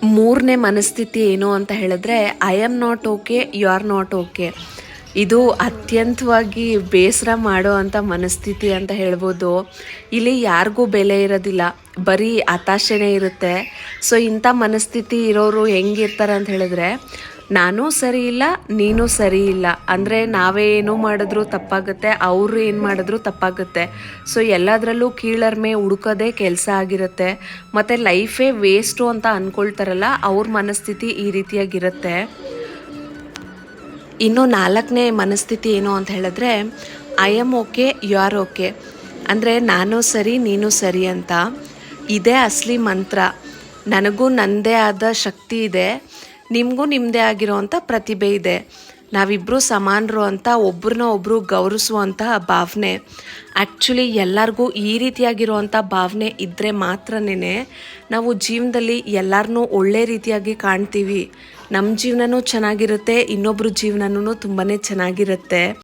ಮೂರನೇ ಮನಸ್ಥಿತಿ ಏನು ಅಂತ ಹೇಳಿದ್ರೆ I am not okay, you are not okay. ಇದು ಅತ್ಯಂತವಾಗಿ ಬೇಸರ ಮಾಡೋ ಅಂಥ ಮನಸ್ಥಿತಿ ಅಂತ ಹೇಳ್ಬೋದು. ಇಲ್ಲಿ ಯಾರಿಗೂ ಬೆಲೆ ಇರೋದಿಲ್ಲ, ಬರೀ ಹತಾಶೆನೇ ಇರುತ್ತೆ. ಸೊ ಇಂಥ ಮನಸ್ಥಿತಿ ಇರೋರು ಹೆಂಗಿರ್ತಾರೆ ಅಂತ ಹೇಳಿದ್ರೆ, ನಾನೂ ಸರಿ ಇಲ್ಲ, ನೀನು ಸರಿ ಇಲ್ಲ, ಅಂದರೆ ನಾವೇ ಏನೋ ಮಾಡಿದ್ರು ತಪ್ಪಾಗುತ್ತೆ, ಅವರು ಏನು ಮಾಡಿದ್ರು ತಪ್ಪಾಗುತ್ತೆ. ಸೊ ಎಲ್ಲದರಲ್ಲೂ ಕೀಳರಿಮೆ ಹುಡುಕೋದೇ ಕೆಲಸ ಆಗಿರುತ್ತೆ. ಮತ್ತು ಲೈಫೇ ವೇಸ್ಟು ಅಂತ ಅಂದ್ಕೊಳ್ತಾರಲ್ಲ, ಅವ್ರ ಮನಸ್ಥಿತಿ ಈ ರೀತಿಯಾಗಿರುತ್ತೆ. ಇನ್ನು ನಾಲ್ಕನೇ ಮನಸ್ಥಿತಿ ಏನು ಅಂತ ಹೇಳಿದ್ರೆ, I am okay, you are okay. ಅಂದರೆ ನಾನು ಸರಿ, ನೀನು ಸರಿ ಅಂತ. ಇದೇ ಅಸಲಿ ಮಂತ್ರ. ನನಗೂ ನನ್ನದೇ ಆದ ಶಕ್ತಿ ಇದೆ, ನಿಮಗೂ ನಿಮ್ಮದೇ ಆಗಿರೋವಂಥ ಪ್ರತಿಭೆ ಇದೆ, ನಾವಿಬ್ಬರು ಸಮಾನರು ಅಂತ ಒಬ್ರನ್ನ ಒಬ್ಬರು ಗೌರವಿಸುವಂತಹ ಭಾವನೆ. ಆ್ಯಕ್ಚುಲಿ ಎಲ್ಲರಿಗೂ ಈ ರೀತಿಯಾಗಿರುವಂಥ ಭಾವನೆ ಇದ್ದರೆ ಮಾತ್ರನೇ ನಾವು ಜೀವನದಲ್ಲಿ ಎಲ್ಲರನ್ನೂ ಒಳ್ಳೆ ರೀತಿಯಾಗಿ ಕಾಣ್ತೀವಿ. ನಮ್ಮ ಜೀವನನೂ ಚೆನ್ನಾಗಿರುತ್ತೆ, ಇನ್ನೊಬ್ಬರ ಜೀವನನೂ ತುಂಬಾ ಚೆನ್ನಾಗಿರುತ್ತೆ.